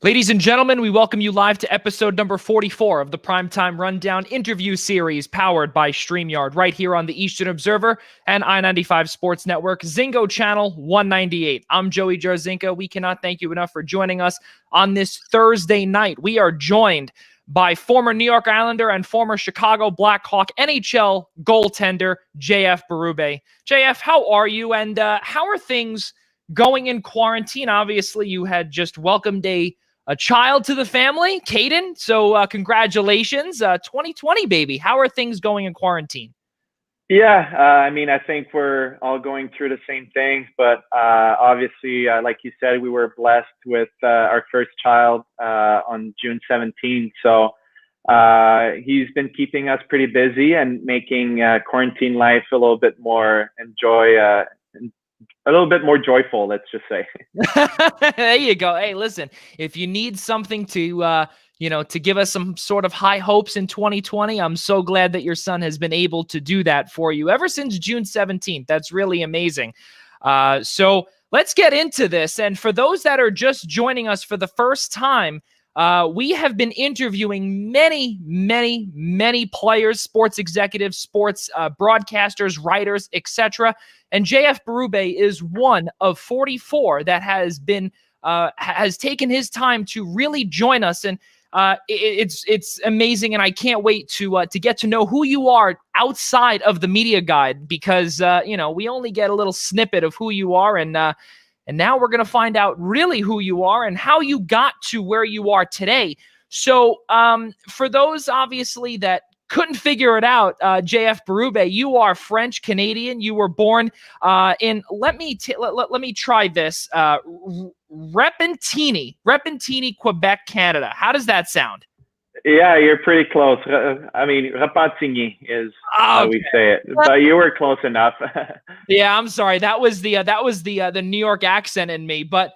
Ladies and gentlemen, we welcome you live to episode number 44 of the Primetime Rundown interview series powered by StreamYard right here on the Eastern Observer and I-95 Sports Network, Zingo Channel 198. I'm Joey Jarzynka. We cannot thank you enough for joining us on this Thursday night. We are joined by former New York Islander and former Chicago Blackhawk NHL goaltender JF Berube. JF, how are you, and how are things going in quarantine? Obviously, you had just welcomed a child to the family, Caden. So congratulations, 2020, baby. How are things going in quarantine? Yeah, I think we're all going through the same thing, but obviously, like you said, we were blessed with our first child on June 17th. So he's been keeping us pretty busy and making quarantine life a little bit more a little bit more joyful, let's just say. There you go. Hey, listen, if you need something to, to give us some sort of high hopes in 2020, I'm so glad that your son has been able to do that for you ever since June 17th. That's really amazing. So let's get into this. And for those that are just joining us for the first time, we have been interviewing many players, sports executives, sports broadcasters, writers, etc. And JF Berube is one of 44 that has taken his time to really join us, and it's amazing. And I can't wait to get to know who you are outside of the media guide, because we only get a little snippet of who you are, and now we're going to find out really who you are and how you got to where you are today. So for those, obviously, that couldn't figure it out, JF Berube, you are French Canadian. You were born in, let me try this, Repentigny, Quebec, Canada. How does that sound? Yeah, you're pretty close. Repentigny is how we say it, but you were close enough. Yeah, I'm sorry. That was the New York accent in me. But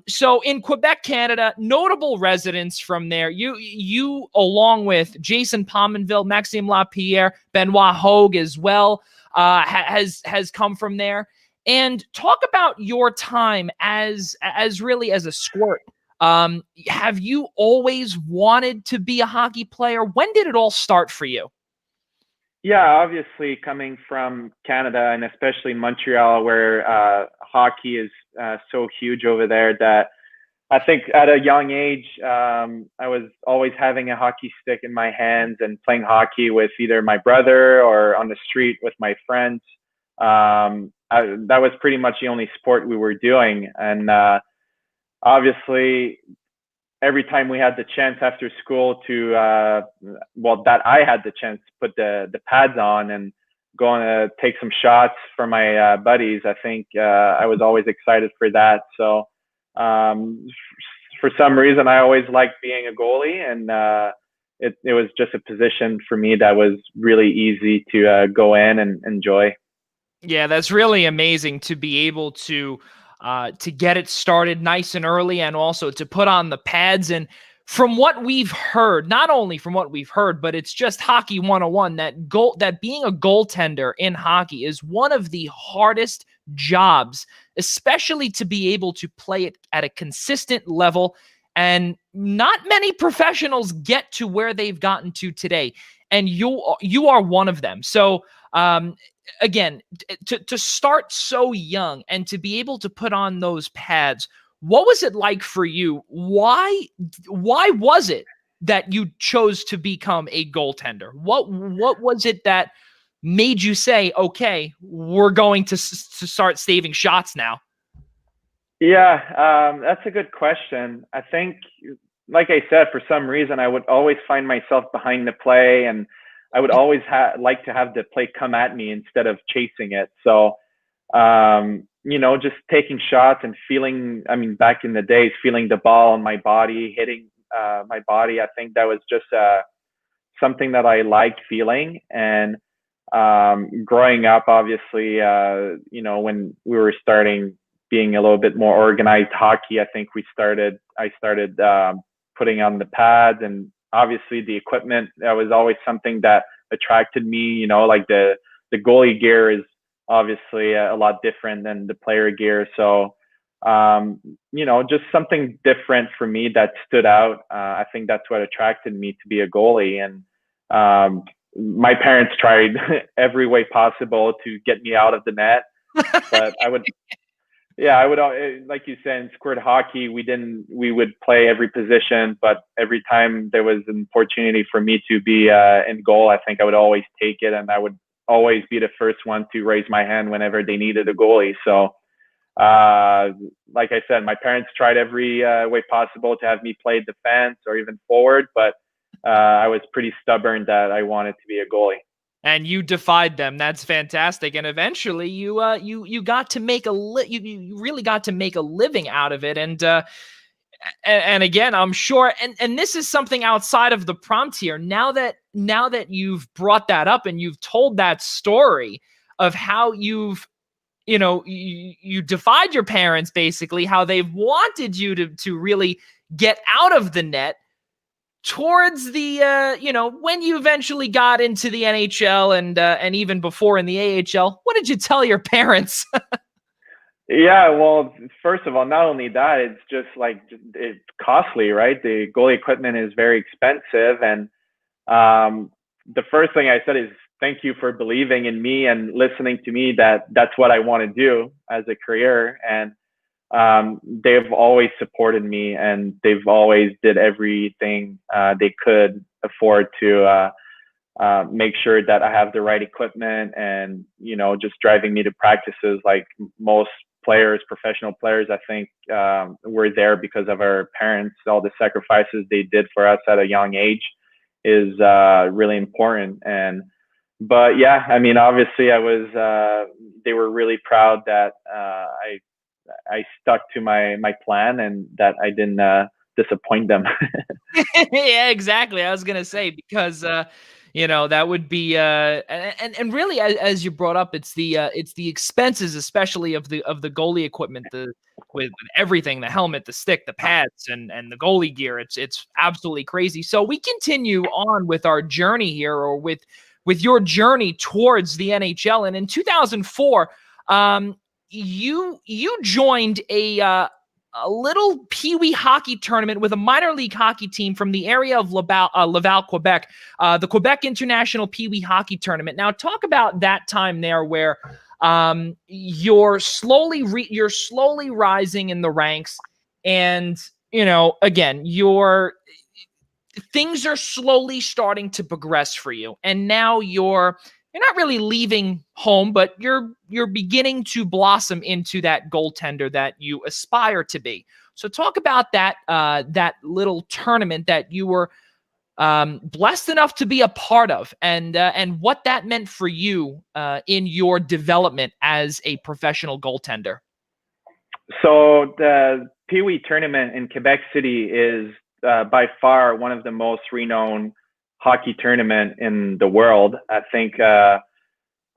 so in Quebec, Canada, notable residents from there. You along with Jason Pominville, Maxime Lapierre, Benoit Hogue as well, has come from there. And talk about your time as really as a squirt. Have you always wanted to be a hockey player? When did it all start for you? Yeah, obviously coming from Canada and especially Montreal, where hockey is so huge over there, that I think at a young age, I was always having a hockey stick in my hands and playing hockey with either my brother or on the street with my friends. That was pretty much the only sport we were doing. And obviously, every time we had the chance after school to, that I had the chance to put the pads on and go on take some shots for my buddies, I think I was always excited for that. So for some reason, I always liked being a goalie, and it was just a position for me that was really easy to go in and enjoy. Yeah, that's really amazing to be able to get it started nice and early, and also to put on the pads. And from what we've heard, not only from what we've heard, but it's just hockey 101, that being a goaltender in hockey is one of the hardest jobs, especially to be able to play it at a consistent level. And not many professionals get to where they've gotten to today. And you are one of them. So again, to start so young and to be able to put on those pads, what was it like for you? Why was it that you chose to become a goaltender? What was it that made you say, okay, we're going to start saving shots now? Yeah, that's a good question. I think, like I said, for some reason, I would always find myself behind the play, and I would always like to have the play come at me instead of chasing it. So, just taking shots and feeling, back in the days, feeling the ball on my body, hitting my body. I think that was just something that I liked feeling. And growing up, obviously, when we were starting being a little bit more organized hockey, I think I started putting on the pads, and obviously the equipment. That was always something that attracted me, like the goalie gear is obviously a lot different than the player gear. So just something different for me that stood out. I think that's what attracted me to be a goalie. And my parents tried every way possible to get me out of the net, but I would, like you said, in squirt hockey, we would play every position, but every time there was an opportunity for me to be in goal, I think I would always take it, and I would always be the first one to raise my hand whenever they needed a goalie. So, like I said, my parents tried every way possible to have me play defense or even forward, but I was pretty stubborn that I wanted to be a goalie. And you defied them. That's fantastic. And eventually, you got to make you really got to make a living out of it. And again, I'm sure, and this is something outside of the prompt here. Now that you've brought that up and you've told that story of how you've, you defied your parents, basically, how they've wanted you to really get out of the net. Towards the, when you eventually got into the NHL and even before in the AHL, what did you tell your parents? Yeah, well, first of all, not only that, it's just like it's costly, right? The goalie equipment is very expensive, and the first thing I said is thank you for believing in me and listening to me. That's what I want to do as a career, and they've always supported me, and they've always did everything they could afford to make sure that I have the right equipment, and just driving me to practices. Like most players, professional players, I think we're there because of our parents. All the sacrifices they did for us at a young age is really important. But yeah, I mean, obviously they were really proud that I stuck to my plan and that I didn't disappoint them. Yeah, exactly. I was gonna say, because that would be and really, as you brought up, it's the expenses, especially of the goalie equipment, with everything, the helmet, the stick, the pads, and the goalie gear. It's absolutely crazy. So we continue on with our journey here, or with your journey towards the NHL. And in 2004, you joined a little Peewee hockey tournament with a minor league hockey team from the area of Laval, Quebec, the Quebec International Peewee Hockey Tournament. Now, talk about that time there, where you're slowly rising in the ranks, and again, things are slowly starting to progress for you, and now you're not really leaving home, but you're beginning to blossom into that goaltender that you aspire to be. So talk about that little tournament that you were blessed enough to be a part of, and what that meant for you in your development as a professional goaltender. So the Peewee tournament in Quebec City is by far one of the most renowned hockey tournament in the world. I think a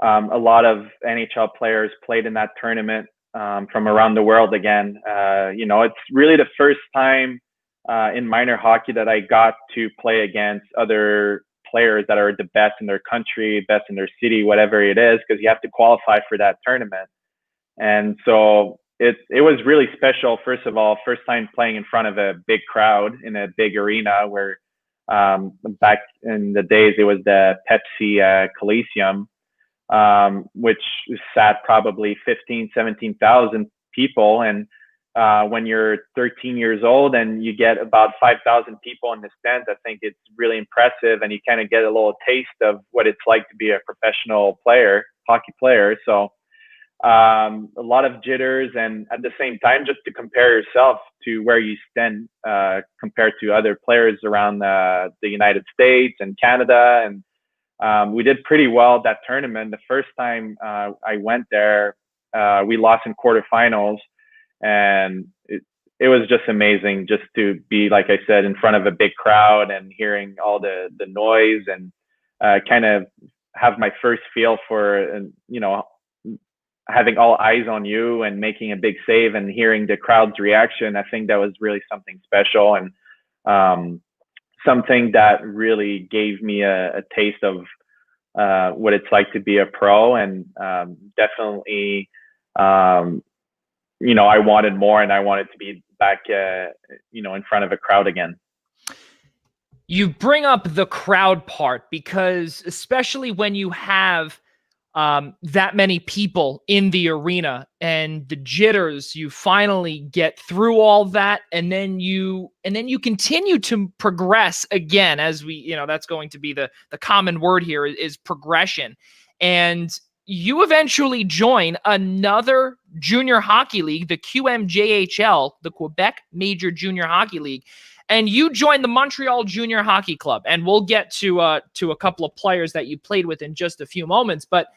lot of NHL players played in that tournament from around the world again. It's really the first time in minor hockey that I got to play against other players that are the best in their country, best in their city, whatever it is, because you have to qualify for that tournament. And so it was really special. First of all, first time playing in front of a big crowd in a big arena, where back in the days it was the Pepsi Coliseum, which sat probably 17,000 people. And when you're 13 years old and you get about 5,000 people in the stands, I think it's really impressive, and you kind of get a little taste of what it's like to be a professional hockey player. So a lot of jitters, and at the same time, just to compare yourself to where you stand compared to other players around the United States and Canada. And we did pretty well that tournament. The first time I went there, we lost in quarterfinals, and it was just amazing just to be, like I said, in front of a big crowd and hearing all the noise, and kind of have my first feel for, having all eyes on you and making a big save and hearing the crowd's reaction. I think that was really something special, and something that really gave me a taste of what it's like to be a pro, and definitely I wanted more, and I wanted to be back, in front of a crowd again. You bring up the crowd part because especially when you have that many people in the arena and the jitters, you finally get through all that, and then you continue to progress again, as that's going to be the common word here is progression. And you eventually join another junior hockey league, the QMJHL, the Quebec Major Junior Hockey League. And you joined the Montreal Junior Hockey Club. And we'll get to a couple of players that you played with in just a few moments. But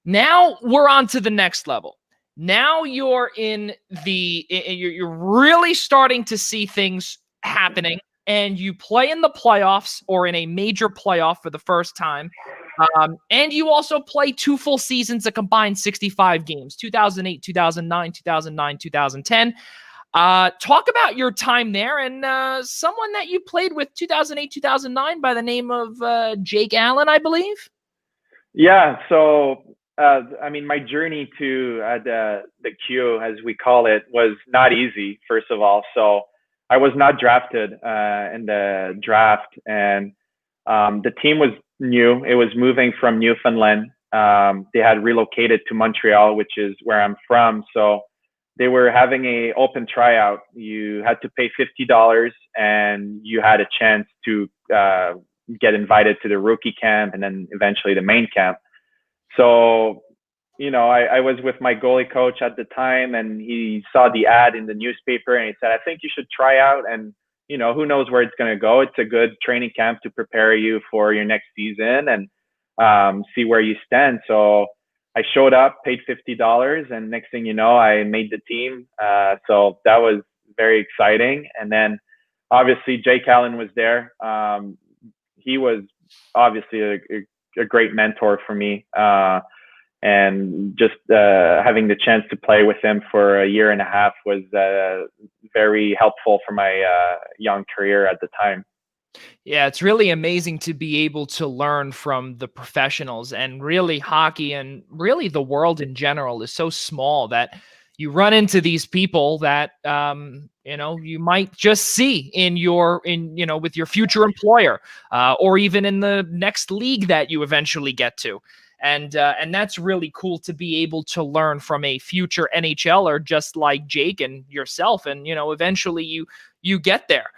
now we're on to the next level. Now you're you're really starting to see things happening, and you play in the playoffs or in a major playoff for the first time. And you also play 2 full seasons, a combined 65 games, 2008, 2009, 2009, 2010. Talk about your time there and someone that you played with 2008, 2009 by the name of Jake Allen, I believe. Yeah. So, my journey to the Q, as we call it, was not easy, first of all. So I was not drafted in the draft, and the team was new. It was moving from Newfoundland. They had relocated to Montreal, which is where I'm from. So they were having a open tryout. You had to pay $50, and you had a chance to get invited to the rookie camp and then eventually the main camp. So, I was with my goalie coach at the time, and he saw the ad in the newspaper, and he said, I think you should try out, and who knows where it's going to go. It's a good training camp to prepare you for your next season and see where you stand. So I showed up, paid $50, and next thing you know, I made the team. So that was very exciting. And then obviously Jake Allen was there. He was obviously a great mentor for me. And just having the chance to play with him for a year and a half was very helpful for my young career at the time. Yeah, it's really amazing to be able to learn from the professionals, and really hockey and really the world in general is so small that you run into these people that you might just see with your future employer or even in the next league that you eventually get to. And that's really cool to be able to learn from a future NHLer just like Jake and yourself. And, eventually you get there.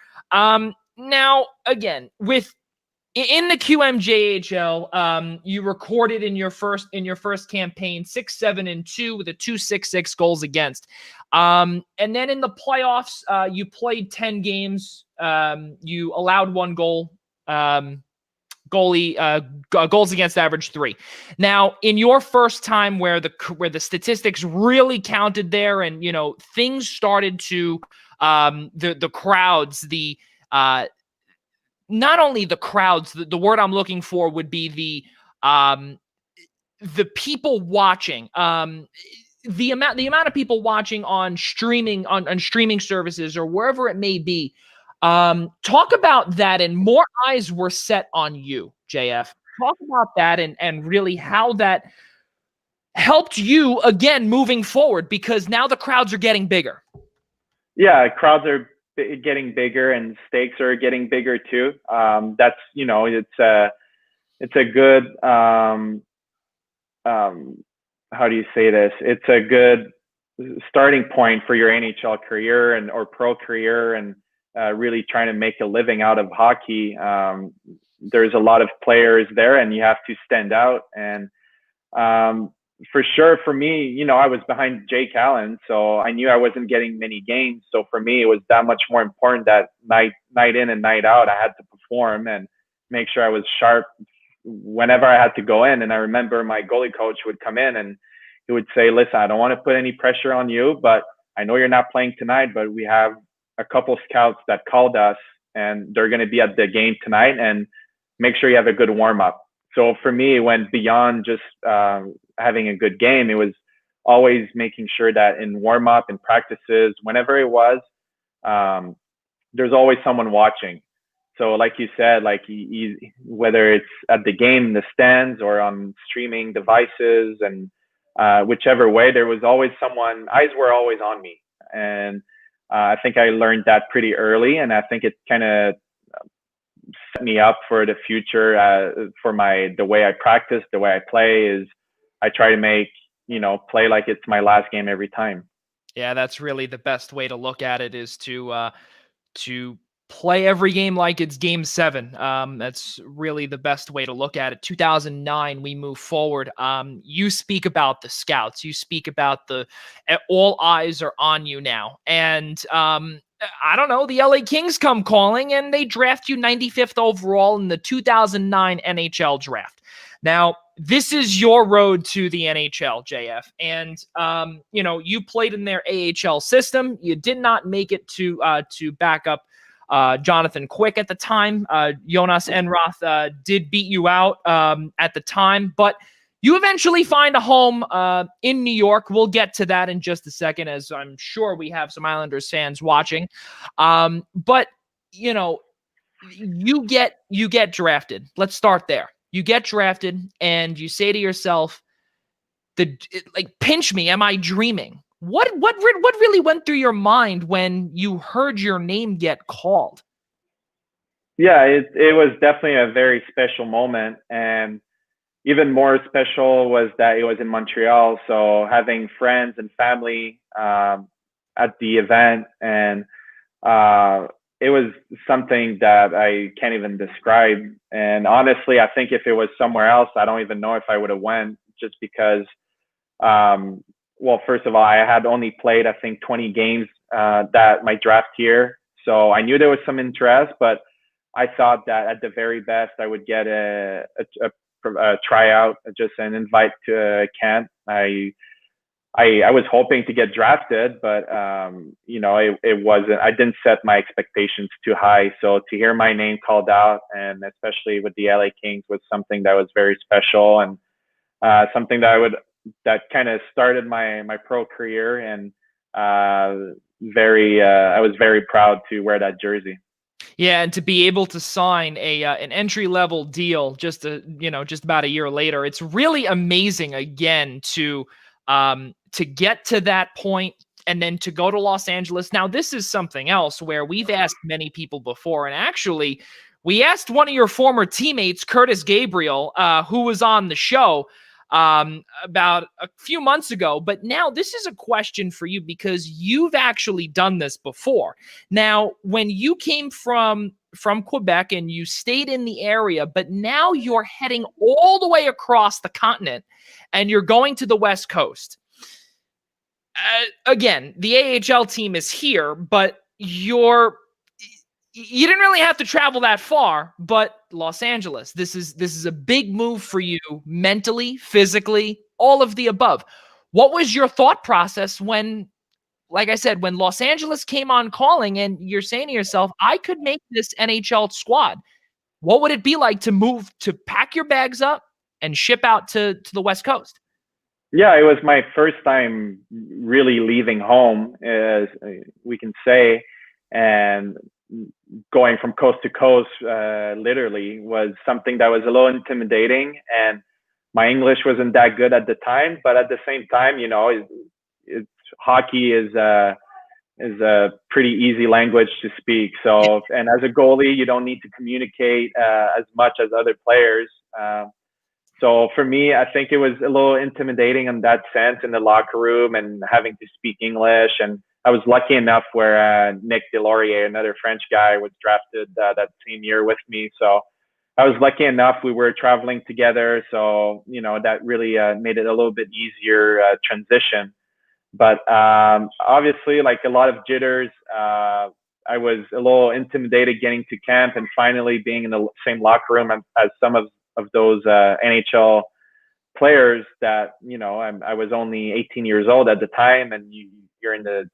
Now, again, in the QMJHL, you recorded in your first campaign 6-7-2 with a 2.66 goals against. And then in the playoffs, you played 10 games. You allowed 1 goal. Goals against average 3. Now, in your first time where the statistics really counted there, and things started to the crowds, not only the crowds, the word I'm looking for would be the people watching, the amount of people watching on streaming services or wherever it may be. Talk about that, and more eyes were set on you, JF. Talk about that and really how that helped you again moving forward, because now the crowds are getting bigger. Yeah, crowds are getting bigger and stakes are getting bigger too. That's it's a good how do you say this? It's a good starting point for your NHL career or pro career, and really trying to make a living out of hockey. There's a lot of players there, and you have to stand out. And for sure, for me, I was behind Jake Allen, so I knew I wasn't getting many games. So for me, it was that much more important that night in and night out, I had to perform and make sure I was sharp whenever I had to go in. And I remember my goalie coach would come in and he would say, listen, I don't want to put any pressure on you, but I know you're not playing tonight, but we have a couple scouts that called us and they're going to be at the game tonight, and make sure you have a good warm up. So for me, it went beyond just having a good game. It was always making sure that in warm up and practices, whenever it was, there's always someone watching. So like you said, whether it's at the game in the stands or on streaming devices and whichever way, there was always someone, eyes were always on me. And I think I learned that pretty early. And I think it kind of set me up for the future, for the way I practice, the way I play is I try to make, play like it's my last game every time. Yeah, that's really the best way to look at it, is to play every game like it's game 7. That's really the best way to look at it. 2009, we move forward. You speak about the scouts. You speak about all eyes are on you now. And I don't know, the LA Kings come calling and they draft you 95th overall in the 2009 NHL draft. Now, this is your road to the NHL, JF. And, you played in their AHL system. You did not make it to back up Jonathan Quick at the time. Jonas Enroth did beat you out at the time, but you eventually find a home in New York. We'll get to that in just a second, as I'm sure we have some Islanders fans watching. But you get drafted. Let's start there. You get drafted, and you say to yourself, pinch me. Am I dreaming? What really went through your mind when you heard your name get called? Yeah, it was definitely a very special moment, and even more special was that it was in Montreal. So having friends and family at the event, and it was something that I can't even describe. And honestly, I think if it was somewhere else, I don't even know if I would have went, just because, well, first of all, I had only played, I think, 20 games that my draft year. So I knew there was some interest, but I thought that at the very best, I would get a tryout, just an invite to camp. I was hoping to get drafted, but it wasn't. I didn't set my expectations too high. So to hear my name called out, and especially with the LA Kings, was something that was very special, and something that kind of started my pro career. And I was very proud to wear that jersey. Yeah, and to be able to sign an entry-level deal just about a year later, it's really amazing again to get to that point and then to go to Los Angeles. Now, this is something else where we've asked many people before, and actually we asked one of your former teammates, Curtis Gabriel, who was on the show about a few months ago. But now this is a question for you, because you've actually done this before. Now, when you came from Quebec and you stayed in the area, but now you're heading all the way across the continent and you're going to the West Coast. Again, the AHL team is here, but you didn't really have to travel that far. But Los Angeles, this is a big move for you, mentally, physically, all of the above. What was your thought process when, like I said, when Los Angeles came on calling and you're saying to yourself, I could make this NHL squad? What would it be like to pack your bags up and ship out to the West Coast? Yeah, it was my first time really leaving home, as we can say, and going from coast to coast, literally, was something that was a little intimidating. And my English wasn't that good at the time, but at the same time, hockey is a pretty easy language to speak. So, and as a goalie, you don't need to communicate as much as other players. So for me, I think it was a little intimidating in that sense in the locker room and having to speak English. And I was lucky enough where Nick Delorier, another French guy, was drafted that same year with me. So I was lucky enough. We were traveling together. So, that really made it a little bit easier transition. But obviously, like a lot of jitters, I was a little intimidated getting to camp and finally being in the same locker room as some of those NHL players that, I was only 18 years old at the time, and you're in the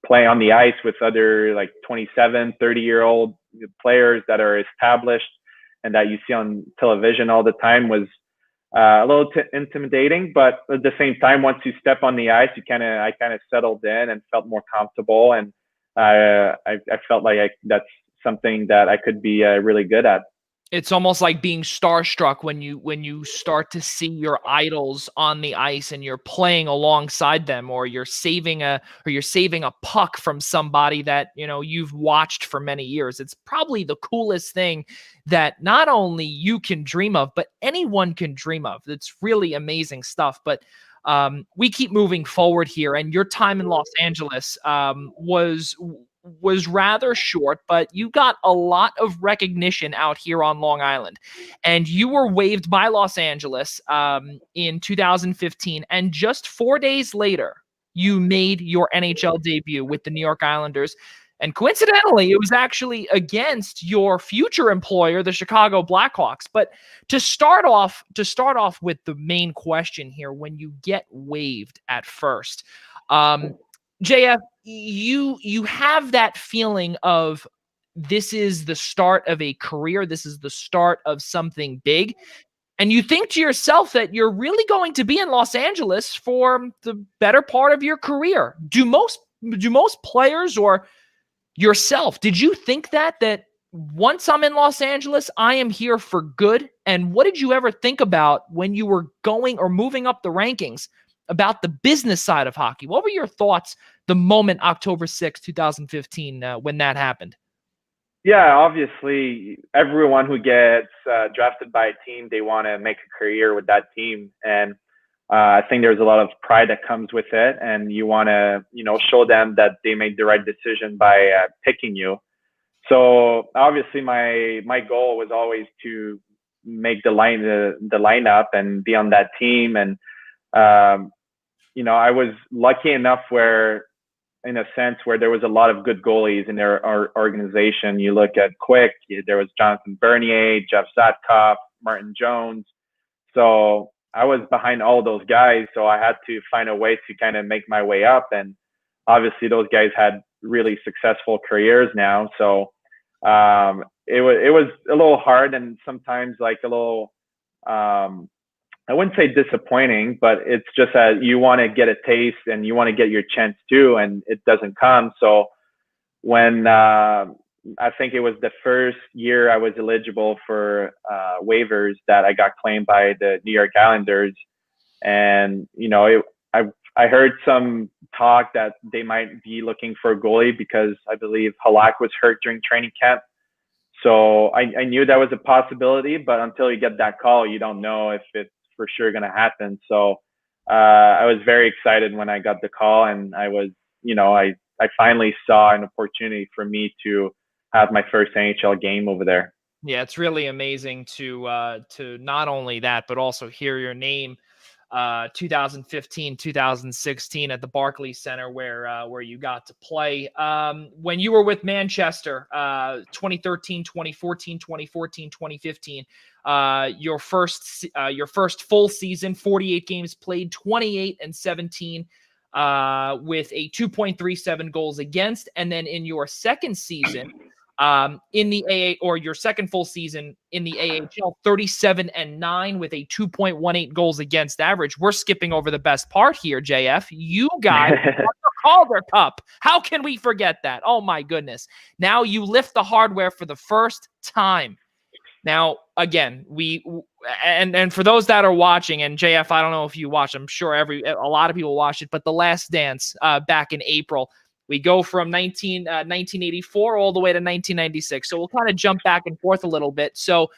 play on the ice with other like 27, 30-year-old players that are established and that you see on television all the time was a little intimidating. But at the same time, once you step on the ice, I kind of settled in and felt more comfortable. And I felt like that's something that I could be really good at. It's almost like being starstruck when you start to see your idols on the ice and you're playing alongside them, or you're saving a puck from somebody that, you know, you've watched for many years. It's probably the coolest thing that not only you can dream of, but anyone can dream of. It's really amazing stuff. But we keep moving forward here, and your time in Los Angeles was rather short, but you got a lot of recognition out here on Long Island. And you were waived by Los Angeles in 2015. And just 4 days later, you made your NHL debut with the New York Islanders. And coincidentally, it was actually against your future employer, the Chicago Blackhawks. But to start off with the main question here, when you get waived at first, JF, you have that feeling of, this is the start of a career. This is the start of something big. And you think to yourself that you're really going to be in Los Angeles for the better part of your career. Do most players, or yourself, did you think that once I'm in Los Angeles, I am here for good? And what did you ever think about when you were going or moving up the rankings about the business side of hockey? What were your thoughts the moment October 6, 2015, when that happened? Yeah, obviously, everyone who gets drafted by a team, they want to make a career with that team. And I think there's a lot of pride that comes with it. And you want to, you know, show them that they made the right decision by picking you. So obviously, my goal was always to make the lineup and be on that team. And you know, I was lucky enough where, in a sense, where there was a lot of good goalies in our organization. You look at Quick, there was Jonathan Bernier, Jeff Zatkoff, Martin Jones. So I was behind all those guys. So I had to find a way to kind of make my way up. And obviously those guys had really successful careers now. So it was a little hard, and sometimes like a little, I wouldn't say disappointing, but it's just that you want to get a taste and you want to get your chance too, and it doesn't come. So when I think it was the first year I was eligible for waivers, that I got claimed by the New York Islanders. And, you know, I heard some talk that they might be looking for a goalie because I believe Halak was hurt during training camp. So I knew that was a possibility, but until you get that call, you don't know if it's for sure going to happen. So I was very excited when I got the call, and I was, you know, I finally saw an opportunity for me to have my first NHL game over there. Yeah, it's really amazing to not only that, but also hear your name 2015, 2016 at the Barclays Center, where you got to play. When you were with Manchester, 2013, 2014, 2014, 2015, your first full season, 48 games played, 28-17, with a 2.37 goals against. And then in your second season, in the AA, or your second full season in the AHL, 37-9 with a 2.18 goals against average. We're skipping over the best part here, JF. You guys won the Calder Cup. How can we forget that? Oh my goodness. Now you lift the hardware for the first time. Now, again, and for those that are watching, and JF, I don't know if you watch, I'm sure a lot of people watch it, but The Last Dance back in April, we go from 1984 all the way to 1996. So we'll kind of jump back and forth a little bit. So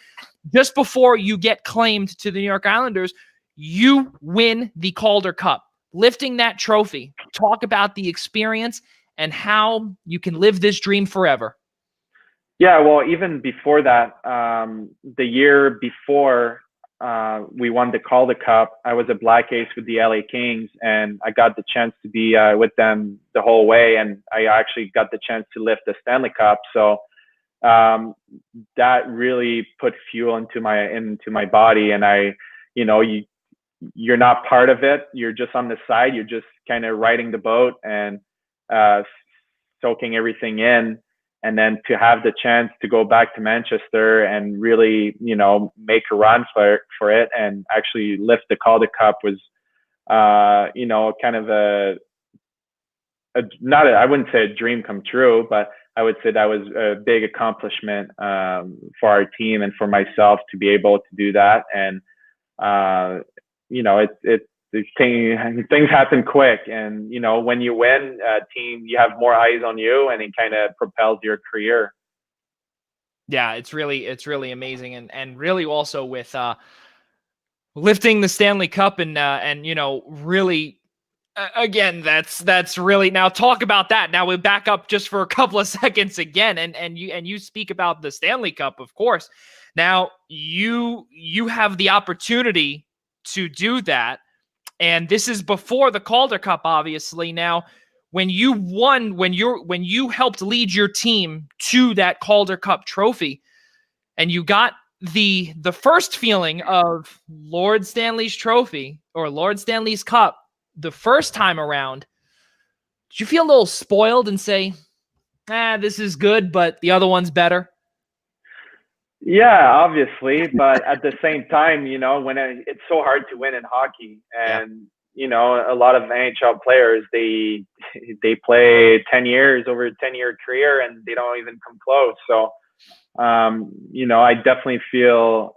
just before you get claimed to the New York Islanders, you win the Calder Cup, lifting that trophy. Talk about the experience and how you can live this dream forever. Yeah, well, even before that, the year before we won the Calder Cup, I was a Black Ace with the LA Kings, and I got the chance to be with them the whole way, and I actually got the chance to lift the Stanley Cup. So that really put fuel into my body, and you're not part of it. You're just on the side. You're just kind of riding the boat and soaking everything in. And then to have the chance to go back to Manchester and really, you know, make a run for it and actually lift the Calder Cup was, you know, kind of a I wouldn't say a dream come true, but I would say that was a big accomplishment for our team and for myself to be able to do that. And things happen quick, and when you win, team, you have more eyes on you, and it kind of propels your career. Yeah, it's really amazing, and really also with lifting the Stanley Cup and really. Again, that's really, now talk about that. Now we back up just for a couple of seconds again, and you speak about the Stanley Cup, of course. Now you have the opportunity to do that, and this is before the Calder Cup, obviously. Now, when you helped lead your team to that Calder Cup trophy, and you got the first feeling of Lord Stanley's trophy or Lord Stanley's Cup the first time around, did you feel a little spoiled and say, this is good, but the other one's better? Yeah, obviously, but at the same time, when it's so hard to win in hockey, and a lot of NHL players, they play 10 years over a 10-year career, and they don't even come close. So, I definitely feel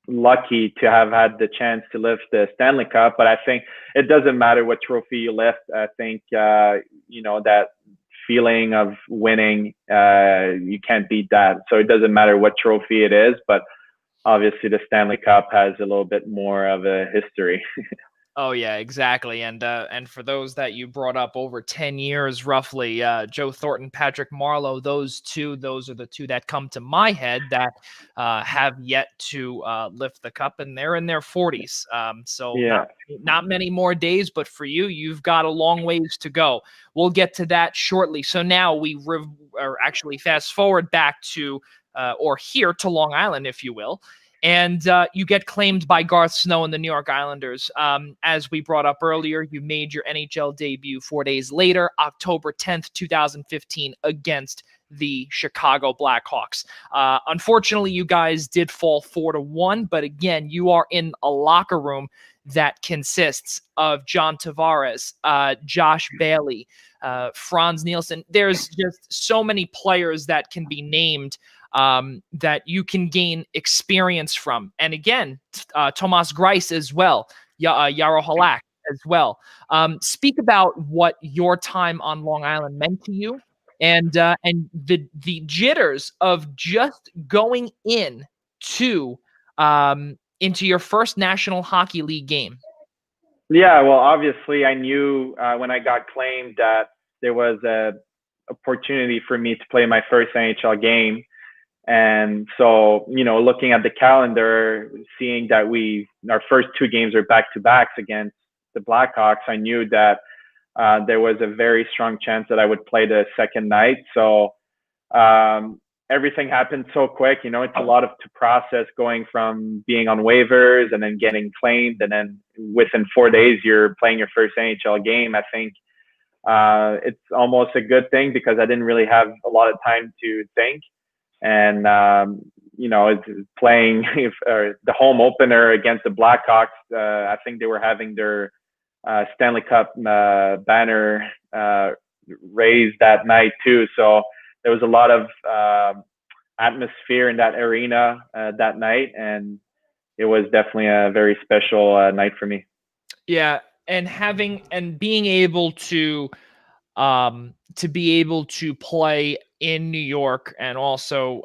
lucky to have had the chance to lift the Stanley Cup, but I think it doesn't matter what trophy you lift. I think that feeling of winning, you can't beat that. So it doesn't matter what trophy it is, but obviously the Stanley Cup has a little bit more of a history. Oh yeah, exactly. And for those that you brought up, over 10 years roughly, Joe Thornton, Patrick Marleau, those are the two that come to my head that have yet to lift the cup, and they're in their 40s. So yeah. not many more days, but for you, you've got a long ways to go. We'll get to that shortly. So now we actually fast forward back to or here to Long Island, if you will. And you get claimed by Garth Snow and the New York Islanders. As we brought up earlier, you made your NHL debut 4 days later, October 10th, 2015, against the Chicago Blackhawks. Unfortunately, you guys did fall 4-1, but again, you are in a locker room that consists of John Tavares, Josh Bailey, Franz Nielsen. There's just so many players that can be named that you can gain experience from. And again, Tomas Greiss as well, Jaro Halak as well. Speak about what your time on Long Island meant to you, and the jitters of just going into your first National Hockey League game. Yeah, well, obviously I knew when I got claimed that there was a opportunity for me to play my first NHL game. And so, looking at the calendar, seeing that our first two games are back-to-backs against the Blackhawks, I knew that there was a very strong chance that I would play the second night. So everything happened so quick. It's a lot to process, going from being on waivers and then getting claimed, and then within 4 days you're playing your first NHL game. I think it's almost a good thing, because I didn't really have a lot of time to think. And, playing the home opener against the Blackhawks, I think they were having their Stanley Cup banner raised that night too. So there was a lot of atmosphere in that arena that night, and it was definitely a very special night for me. Yeah, and being able to be able to play in New York, and also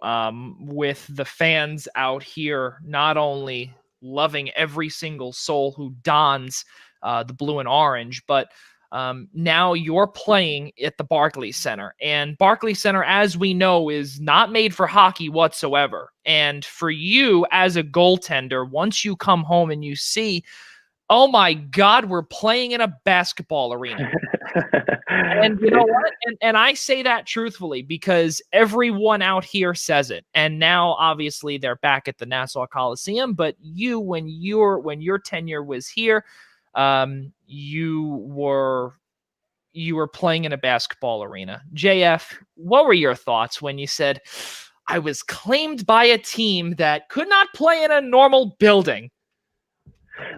with the fans out here, not only loving every single soul who dons the blue and orange, but now you're playing at the Barclays Center. And Barclays Center, as we know, is not made for hockey whatsoever. And for you as a goaltender, once you come home and you see, oh my God, we're playing in a basketball arena. And you know what? And I say that truthfully, because everyone out here says it. And now, obviously, they're back at the Nassau Coliseum. But when your tenure was here, you were playing in a basketball arena. JF, what were your thoughts when you said, I was claimed by a team that could not play in a normal building?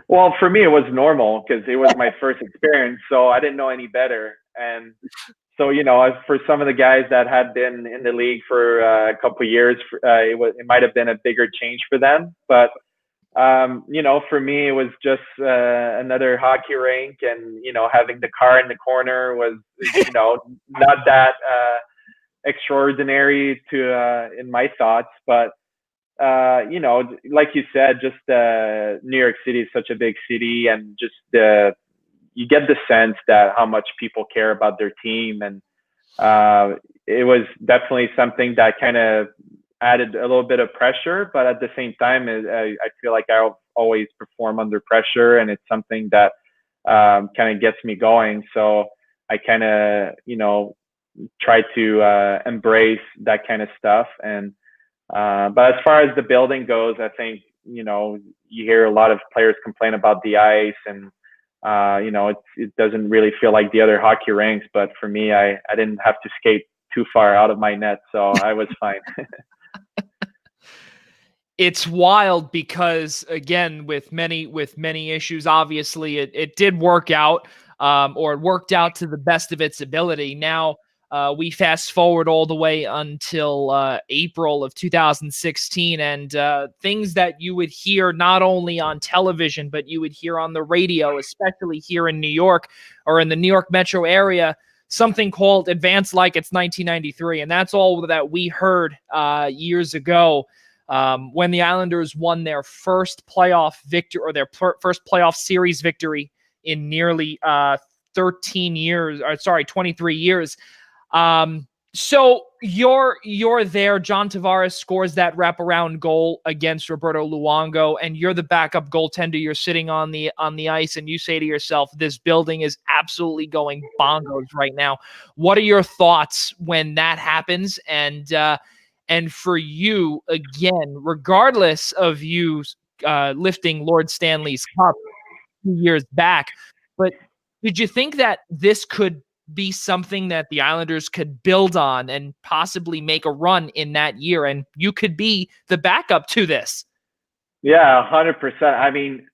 Well, for me, it was normal, because it was my first experience, so I didn't know any better. And so, for some of the guys that had been in the league for a couple of years, it might have been a bigger change for them. But, for me, it was just another hockey rink, and, having the car in the corner was, not that extraordinary in my thoughts. But, like you said, just New York City is such a big city, and just you get the sense that how much people care about their team. And it was definitely something that kind of added a little bit of pressure, but at the same time, I feel like I always perform under pressure, and it's something that kind of gets me going. So I kind of, try to embrace that kind of stuff. And but as far as the building goes, I think, you hear a lot of players complain about the ice, and it doesn't really feel like the other hockey rinks. But for me, I didn't have to skate too far out of my net, so I was fine. It's wild because, again, with many issues, obviously it did work out, or it worked out to the best of its ability. Now we fast forward all the way until April of 2016, and things that you would hear not only on television, but you would hear on the radio, especially here in New York or in the New York metro area, something called Advance Like It's 1993. And that's all that we heard years ago, when the Islanders won their first playoff victory, or their first playoff series victory in nearly 23 years. So you're there. John Tavares scores that wraparound goal against Roberto Luongo, and you're the backup goaltender. You're sitting on the ice, and you say to yourself, "This building is absolutely going bongos right now." What are your thoughts when that happens? And for you, again, regardless of you lifting Lord Stanley's Cup 2 years back, but did you think that this could be something that the Islanders could build on and possibly make a run in that year, and you could be the backup to this? Yeah, 100%. I mean,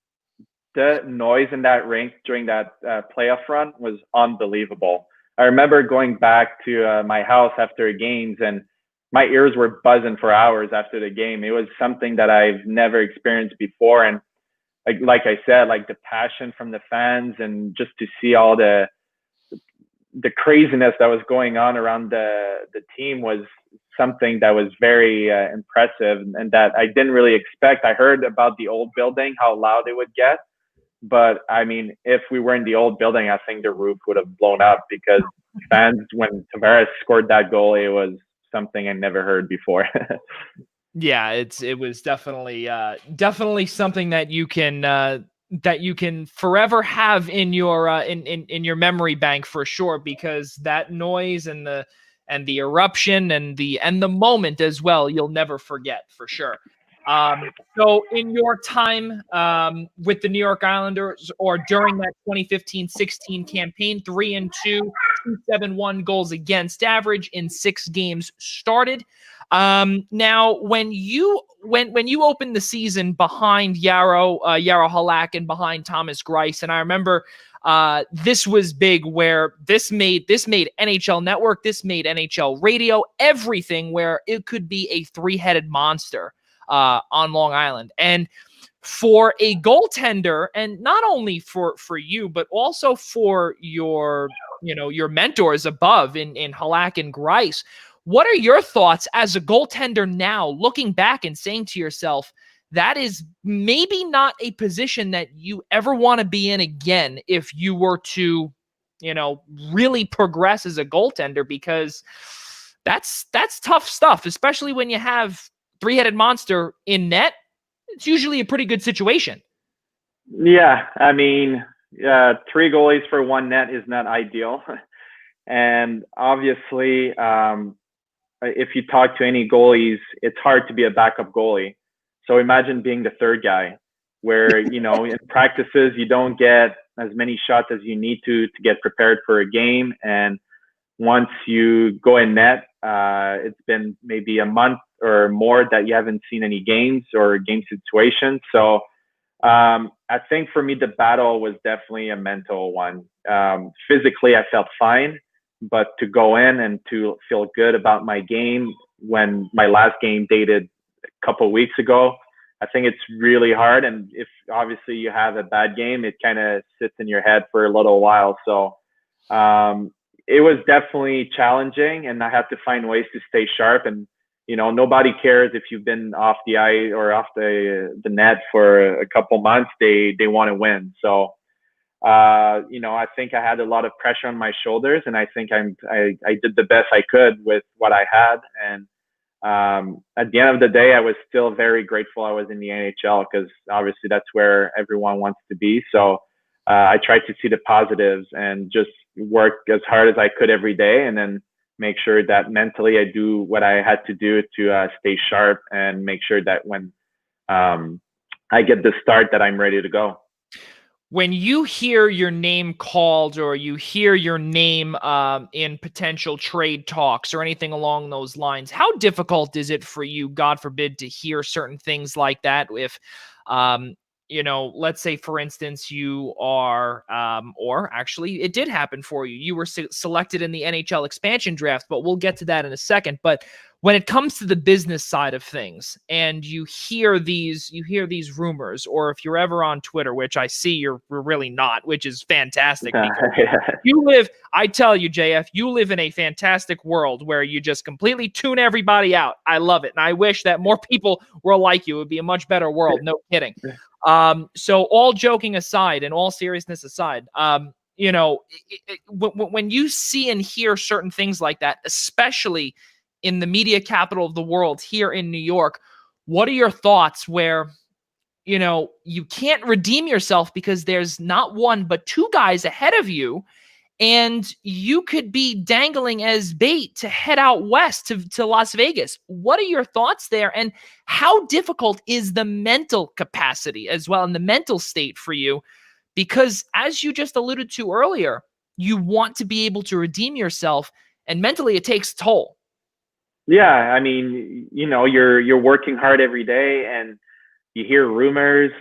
the noise in that rink during that playoff run was unbelievable. I remember going back to my house after games, and my ears were buzzing for hours after the game. It was something that I've never experienced before. And like I said, like the passion from the fans, and just to see all the craziness that was going on around the team was something that was very impressive, and that I didn't really expect. I heard about the old building, how loud it would get. But I mean, if we were in the old building, I think the roof would have blown up, because fans, when Tavares scored that goal, it was something I never heard before. Yeah, it was definitely something that you can forever have in your in your memory bank for sure, because that noise and the eruption and the moment as well, you'll never forget for sure. So in your time with the New York Islanders, or during that 2015-16 campaign, 3-2, 2.71 goals against average in 6 games started. Now, when you opened the season behind Jaro Halak and behind Thomas Greiss, and I remember this was big, where this made NHL Network, this made NHL radio, everything, where it could be a three-headed monster on Long Island. And for a goaltender, and not only for you, but also for your mentors above in Halak and Greiss, what are your thoughts as a goaltender now, looking back and saying to yourself, that is maybe not a position that you ever want to be in again if you were to, really progress as a goaltender, because that's tough stuff, especially when you have three-headed monster in net. It's usually a pretty good situation. Yeah, I mean, 3 goalies for 1 net is not ideal. And obviously, if you talk to any goalies, it's hard to be a backup goalie. So imagine being the third guy, where, in practices, you don't get as many shots as you need to get prepared for a game. And once you go in net, it's been maybe a month or more that you haven't seen any games or game situations. So I think for me, the battle was definitely a mental one. Physically, I felt fine, but to go in and to feel good about my game when my last game dated a couple of weeks ago, I think it's really hard. And if obviously you have a bad game, it kind of sits in your head for a little while. So it was definitely challenging, and I had to find ways to stay sharp. And nobody cares if you've been off the ice or off the net for a couple months. They want to win. So I think I had a lot of pressure on my shoulders, and I think I did the best I could with what I had. And at the end of the day, I was still very grateful I was in the NHL, because obviously that's where everyone wants to be. So I tried to see the positives and just work as hard as I could every day, and then make sure that mentally I do what I had to do to stay sharp and make sure that when I get the start, that I'm ready to go. When you hear your name called, or you hear your name in potential trade talks or anything along those lines, how difficult is it for you, God forbid, to hear certain things like that? If, let's say, for instance, you are, or actually it did happen for you. You were selected in the NHL expansion draft, but we'll get to that in a second. But when it comes to the business side of things, and you hear these rumors, or if you're ever on Twitter, which I see you're really not, which is fantastic. You live, I tell you, JF, you live in a fantastic world where you just completely tune everybody out. I love it. And I wish that more people were like you. It would be a much better world. No kidding. So all joking aside and all seriousness aside, when you see and hear certain things like that, especially in the media capital of the world here in New York, what are your thoughts where, you can't redeem yourself because there's not one, but two guys ahead of you, and you could be dangling as bait to head out west to Las Vegas? What are your thoughts there? And how difficult is the mental capacity as well, and the mental state for you? Because as you just alluded to earlier, you want to be able to redeem yourself, and mentally it takes a toll. Yeah, I mean, you're working hard every day, and you hear rumors.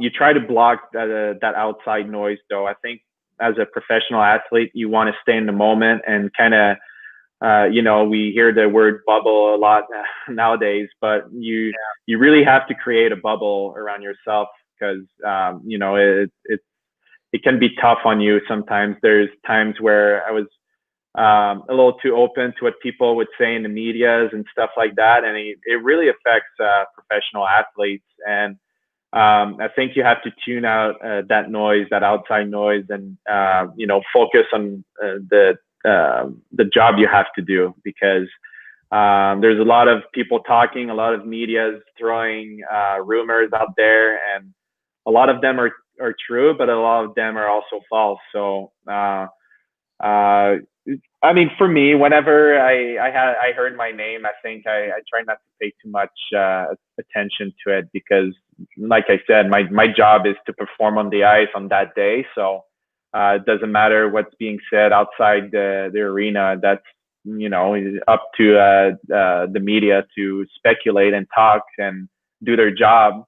You try to block that outside noise, though. I think as a professional athlete, you want to stay in the moment and kind of, we hear the word bubble a lot nowadays, but you really have to create a bubble around yourself, because it can be tough on you sometimes. There's times where I was a little too open to what people would say in the medias and stuff like that, and it really affects professional athletes. And I think you have to tune out that noise, that outside noise, and focus on the job you have to do, because there's a lot of people talking, a lot of media's throwing rumors out there, and a lot of them are true, but a lot of them are also false. So I mean, for me, whenever I heard my name, I think I try not to pay too much attention to it, because, like I said, my job is to perform on the ice on that day. So it doesn't matter what's being said outside the arena. That's up to the media to speculate and talk and do their job.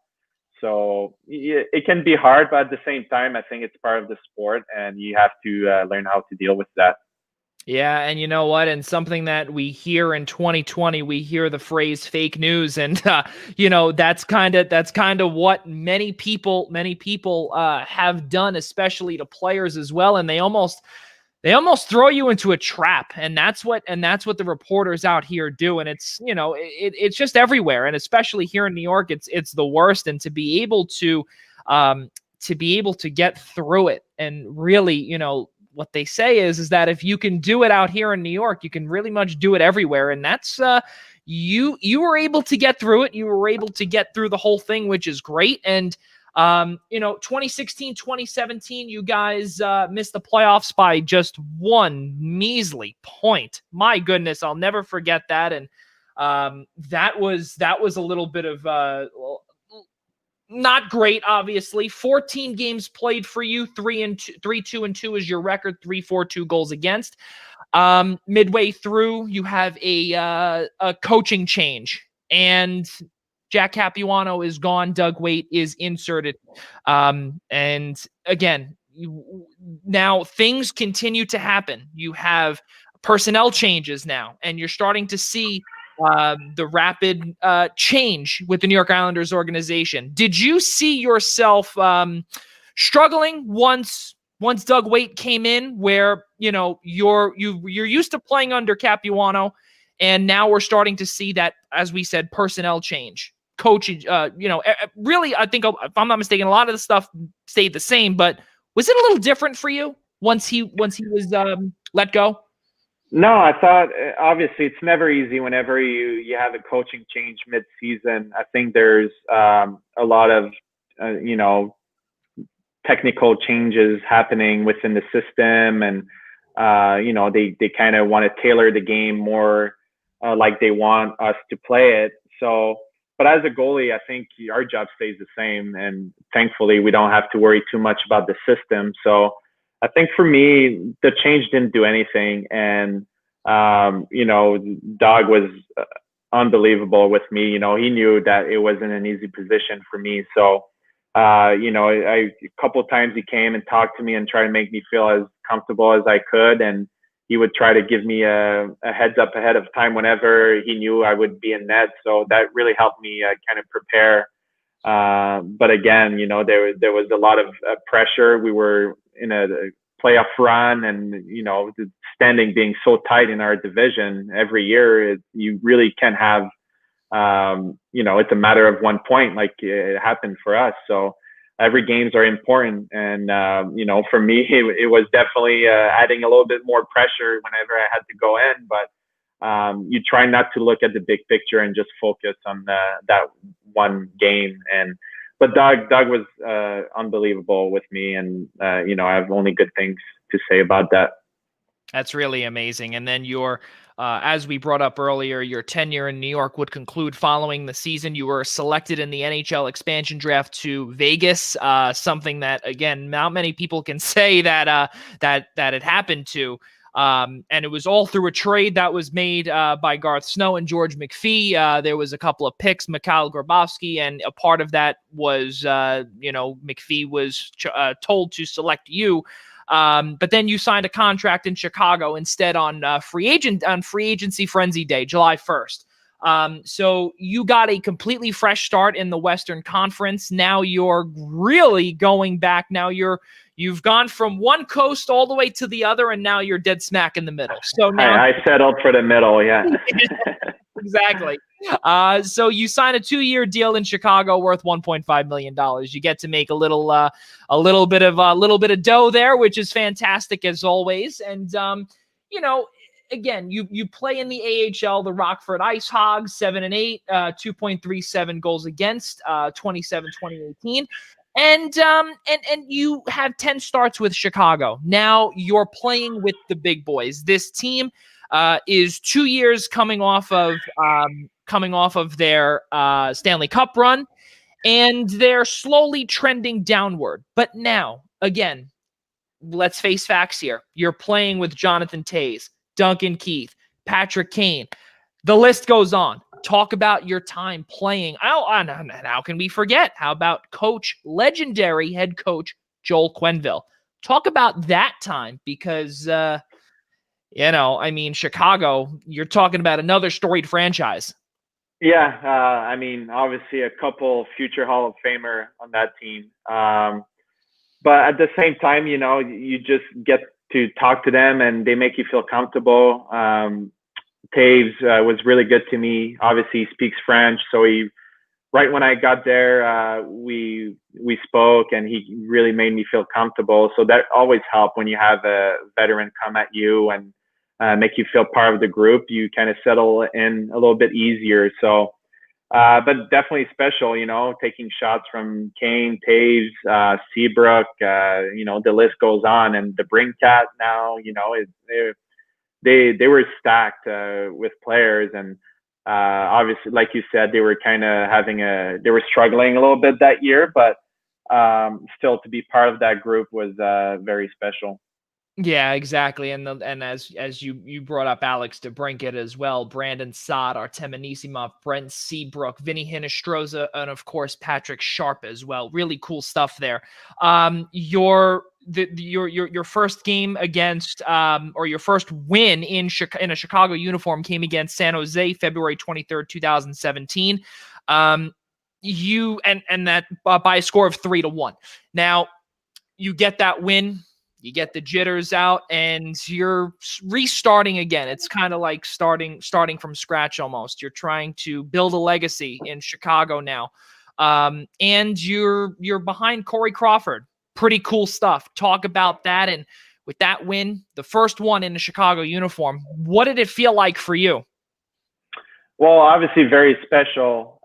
So it can be hard, but at the same time, I think it's part of the sport, and you have to learn how to deal with that. Yeah, and you know what? And something that we hear in 2020, we hear the phrase "fake news," and that's kind of what many people have done, especially to players as well. And they almost throw you into a trap, and that's what the reporters out here do. And it's it's just everywhere, and especially here in New York, it's the worst. And to be able to get through it, and really, what they say is that if you can do it out here in New York, you can really much do it everywhere. And that's you were able to get through it. You were able to get through the whole thing, which is great. And 2016, 2017, you guys missed the playoffs by just one measly point. My goodness, I'll never forget that. And that was a little bit of not great, obviously. 14 games played for you, 3-2-2 is your record, 3-4-2 goals against. Midway through, you have a coaching change, and Jack Capuano is gone. Doug Weight is inserted. And again, now things continue to happen. You have personnel changes now, and you're starting to see the rapid change with the New York Islanders organization. Did you see yourself struggling once Doug Weight came in, where you're used to playing under Capuano, and now we're starting to see that, as we said, personnel change, coaching? Really, I think, if I'm not mistaken, a lot of the stuff stayed the same, but was it a little different for you once he was let go? No, I thought, obviously it's never easy whenever you have a coaching change mid-season. I think there's a lot of technical changes happening within the system, and they kind of want to tailor the game more like they want us to play it. So, but as a goalie, I think our job stays the same, and thankfully we don't have to worry too much about the system. So I think for me, the change didn't do anything. And, Doug was unbelievable with me. He knew that it wasn't an easy position for me. So, a couple of times he came and talked to me and tried to make me feel as comfortable as I could. And he would try to give me a heads up ahead of time whenever he knew I would be in net. So that really helped me kind of prepare. But again, there was a lot of pressure. We were in a playoff run, and the standing being so tight in our division every year, you really can't have it's a matter of 1 point like it happened for us. So every games are important, and for me it was definitely adding a little bit more pressure whenever I had to go in. But you try not to look at the big picture and just focus on that one game. But Doug was unbelievable with me, and I have only good things to say about that. That's really amazing. And then as we brought up earlier, your tenure in New York would conclude following the season. You were selected in the NHL expansion draft to Vegas, something that, again, not many people can say that it happened to. And it was all through a trade that was made by Garth Snow and George McPhee. There was a couple of picks, Mikhail Grabowski, and a part of that was, McPhee was told to select you. But then you signed a contract in Chicago instead on free agency frenzy day, July 1st. So you got a completely fresh start in the Western Conference. Now you're really going back. Now you've gone from one coast all the way to the other, and now you're dead smack in the middle. So now I settled for the middle. Yeah, exactly. So you sign a 2-year deal in Chicago worth $1.5 million. You get to make a little bit of dough there, which is fantastic as always. And again, you play in the AHL, the Rockford Ice Hogs, 7-8, 2.37 goals against, 27-2018. And you have 10 starts with Chicago. Now you're playing with the big boys. This team is 2 years coming off of their Stanley Cup run, and they're slowly trending downward. But now, again, let's face facts here. You're playing with Jonathan Toews, Duncan Keith, Patrick Kane. The list goes on. Talk about your time playing. How can we forget? How about legendary head coach Joel Quenneville? Talk about that time, because Chicago, you're talking about another storied franchise. Yeah, obviously a couple future Hall of Famer on that team. But at the same time, you just get to talk to them and they make you feel comfortable. Toews was really good to me. Obviously, he speaks French, so right when I got there, we spoke, and he really made me feel comfortable. So that always helps when you have a veteran come at you and make you feel part of the group. You kind of settle in a little bit easier. So, but definitely special, taking shots from Kane, Toews, Seabrook, the list goes on. And the Brinkat now, they were stacked with players, and obviously, like you said, they were kind of they were struggling a little bit that year, but still to be part of that group was very special. Yeah, exactly. And as you brought up Alex DeBrincat as well, Brandon Saad, Artem Anisimov, Brent Seabrook, Vinny Hinostroza, and of course Patrick Sharp as well. Really cool stuff there. Your first game against or your first win in a Chicago uniform came against San Jose, February 23rd, 2017. You and that by a score of 3-1. Now you get that win. You get the jitters out and you're restarting again. It's kind of like starting from scratch almost. You're trying to build a legacy in Chicago now. And you're behind Corey Crawford. Pretty cool stuff. Talk about that. And with that win, the first one in the Chicago uniform, what did it feel like for you? Well, obviously very special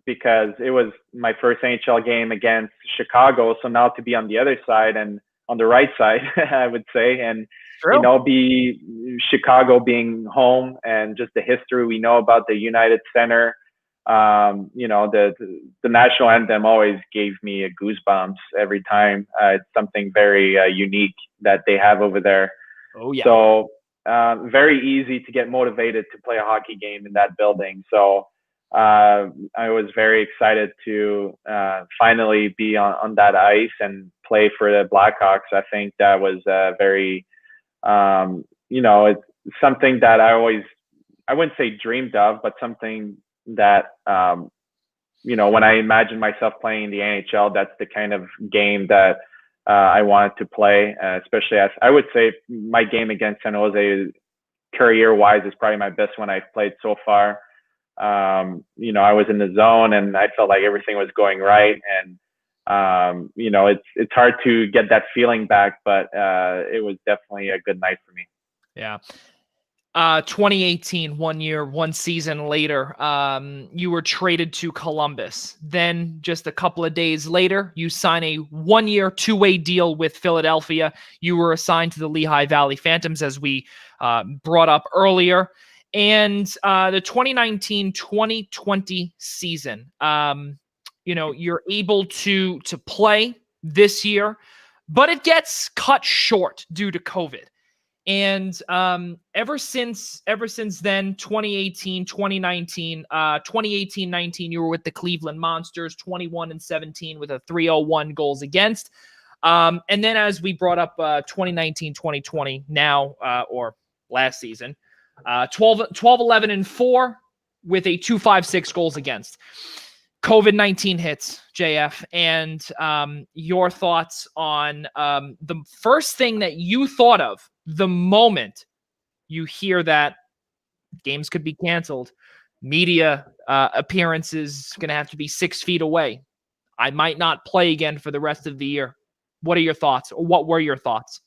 because it was my first NHL game against Chicago. So now to be on the other side and on the right side, I would say, and True. be Chicago being home and just the history we know about the United Center. The national anthem always gave me a goosebumps every time. It's something very unique that they have over there. Oh yeah. So very easy to get motivated to play a hockey game in that building. So I was very excited to finally be on that ice and play for the Blackhawks. I think that was very, it's something that I wouldn't say dreamed of, but something that, when I imagine myself playing in the NHL, that's the kind of game that I wanted to play, especially as I would say my game against San Jose career-wise is probably my best one I've played so far. I was in the zone and I felt like everything was going right. And, it's hard to get that feeling back, but it was definitely a good night for me. Yeah. 2018, 1 year, 1 season later, you were traded to Columbus. Then just a couple of days later, you sign a 1-year, 2-way deal with Philadelphia. You were assigned to the Lehigh Valley Phantoms, as we brought up earlier. And the 2019-2020 season, you're able to play this year, but it gets cut short due to COVID. And ever since then, 2018, 2019, 2018-19, you were with the Cleveland Monsters, 21-17 with a 301 goals against. And then as we brought up 2019-2020 now, or last season, 12-11-4 with a 256 goals against. COVID-19 hits, JF, and your thoughts on the first thing that you thought of the moment you hear that games could be canceled, media appearances going to have to be 6 feet away. I might not play again for the rest of the year. What are your thoughts? Or what were your thoughts?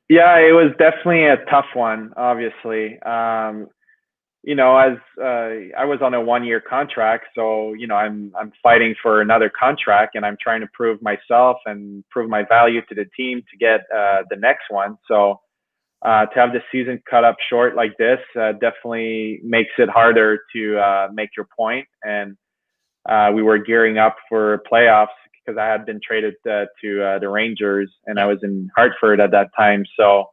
Yeah, it was definitely a tough one, obviously. As I was on a 1-year contract, so, I'm fighting for another contract and I'm trying to prove myself and prove my value to the team to get the next one. So to have the season cut up short like this definitely makes it harder to make your point. And we were gearing up for playoffs because I had been traded to the Rangers and I was in Hartford at that time. So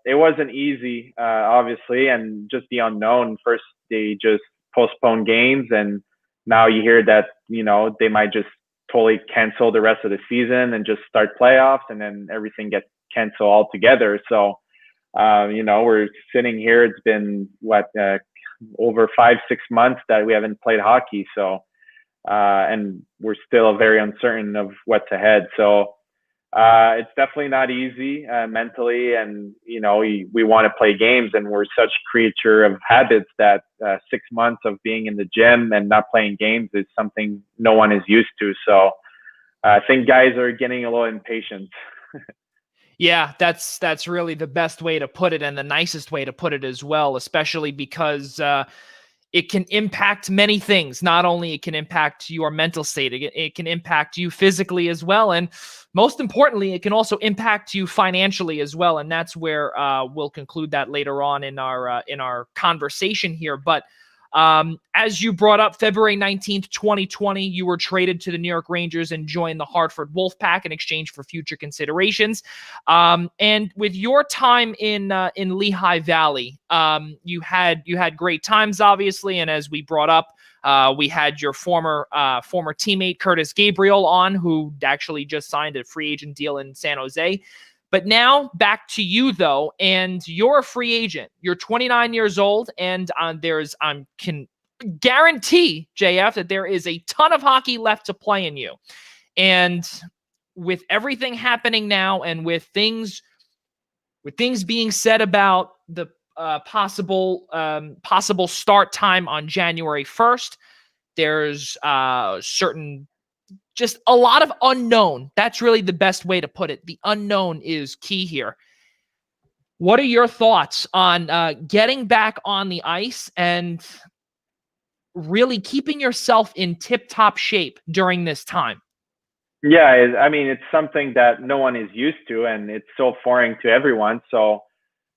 it wasn't easy, obviously, and just the unknown. First, they just postponed games, and now you hear that, they might just totally cancel the rest of the season and just start playoffs, and then everything gets canceled altogether. So, we're sitting here. It's been, over 5-6 months that we haven't played hockey. So, and we're still very uncertain of what's ahead. So, it's definitely not easy mentally, and we want to play games, and we're such creature of habits that 6 months of being in the gym and not playing games is something no one is used to. So I think guys are getting a little impatient. Yeah, that's really the best way to put it, and the nicest way to put it as well, especially because it can impact many things. Not only it can impact your mental state, it can impact you physically as well. And most importantly, it can also impact you financially as well. And that's where we'll conclude that later on in our conversation here. But As you brought up, February 19th, 2020, you were traded to the New York Rangers and joined the Hartford Wolfpack in exchange for future considerations. And with your time in Lehigh Valley, you had great times, obviously. And as we brought up, we had your former teammate Curtis Gabriel on, who actually just signed a free agent deal in San Jose. But now back to you, though, and you're a free agent. You're 29 years old, and I can guarantee, JF, that there is a ton of hockey left to play in you. And with everything happening now, and with things being said about the possible start time on January 1st, there's certain. Just a lot of unknown. That's really the best way to put it. The unknown is key here. What are your thoughts on getting back on the ice and really keeping yourself in tip-top shape during this time? Yeah, I mean, it's something that no one is used to, and it's so foreign to everyone. So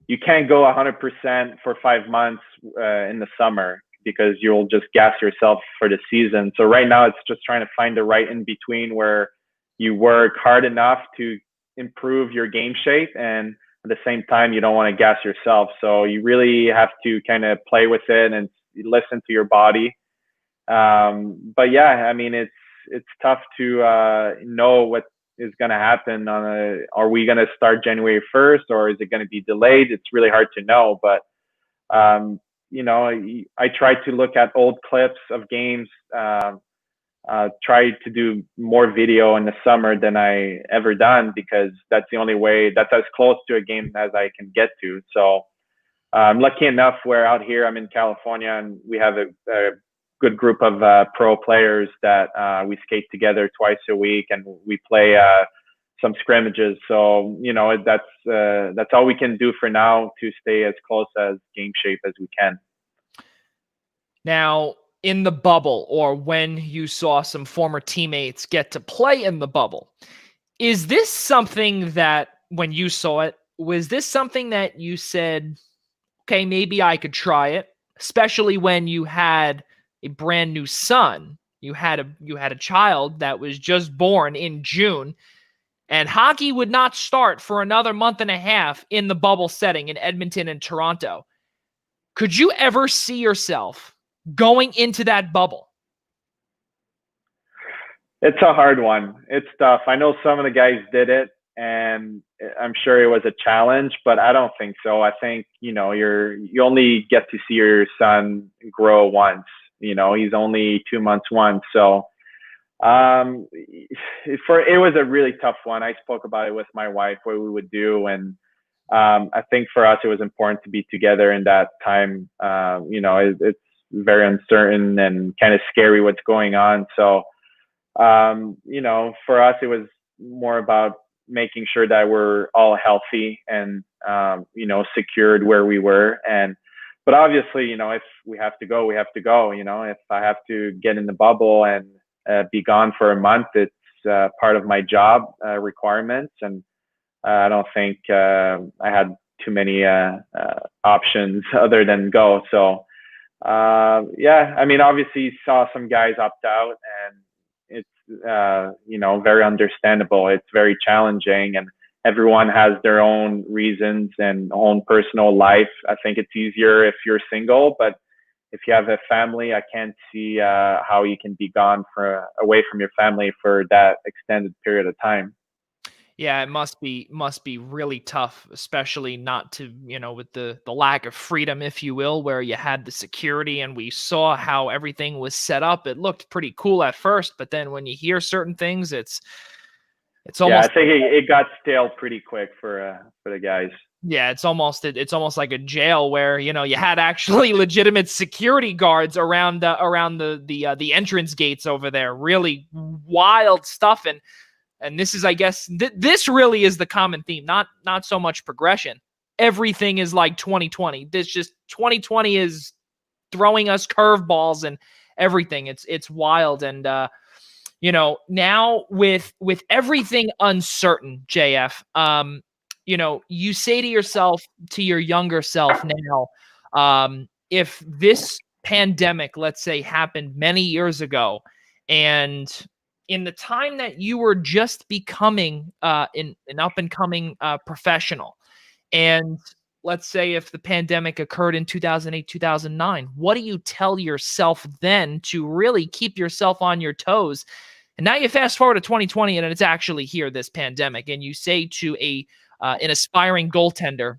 you can't go 100% for 5 months in the summer, because you'll just gas yourself for the season. So right now it's just trying to find the right in between where you work hard enough to improve your game shape, and at the same time you don't want to gas yourself. So you really have to kind of play with it and listen to your body. But yeah, I mean, it's tough to know what is going to happen are we going to start January 1st, or is it going to be delayed? It's really hard to know. But I tried to look at old clips of games, tried to do more video in the summer than I ever done, because that's the only way, that's as close to a game as I can get to. So I'm lucky enough where out here, I'm in California, and we have a good group of pro players that we skate together twice a week, and we play some scrimmages. So, that's all we can do for now to stay as close as game shape as we can. Now, in the bubble, or when you saw some former teammates get to play in the bubble, is this something that, when you saw it, was this something that you said, okay, maybe I could try it, especially when you had a brand new son, you had a child that was just born in June, and hockey would not start for another month and a half in the bubble setting in Edmonton and Toronto? Could you ever see yourself going into that bubble? It's a hard one. It's tough. I know some of the guys did it, and I'm sure it was a challenge, but I don't think so. I think, you only get to see your son grow once. He's only 2 months once. So it was a really tough one. I spoke about it with my wife, what we would do. And I think for us, it was important to be together in that time. It's very uncertain and kind of scary what's going on. So, for us, it was more about making sure that we're all healthy and, secured where we were. But obviously, if we have to go, we have to go. If I have to get in the bubble and be gone for a month, it's part of my job requirements. And I don't think I had too many options other than go. So, I mean, obviously you saw some guys opt out, and it's, very understandable. It's very challenging, and everyone has their own reasons and own personal life. I think it's easier if you're single, but if you have a family, I can't see how you can be gone away from your family for that extended period of time. Yeah, it must be really tough, especially not to, with the lack of freedom, if you will, where you had the security, and we saw how everything was set up. It looked pretty cool at first, but then when you hear certain things, it's almost. Yeah, I think it got stale pretty quick for the guys. Yeah, it's almost like a jail where, you had actually legitimate security guards around the entrance gates over there. Really wild stuff. And this is, I guess, this really is the common theme, not so much progression. Everything is like 2020. 2020 is throwing us curveballs and everything. It's wild. And, now with everything uncertain, JF, you say to yourself, to your younger self now, if this pandemic, let's say, happened many years ago, and in the time that you were just becoming an up-and-coming professional, and let's say if the pandemic occurred in 2008, 2009, what do you tell yourself then to really keep yourself on your toes? And now you fast forward to 2020 and it's actually here, this pandemic, and you say to an aspiring goaltender,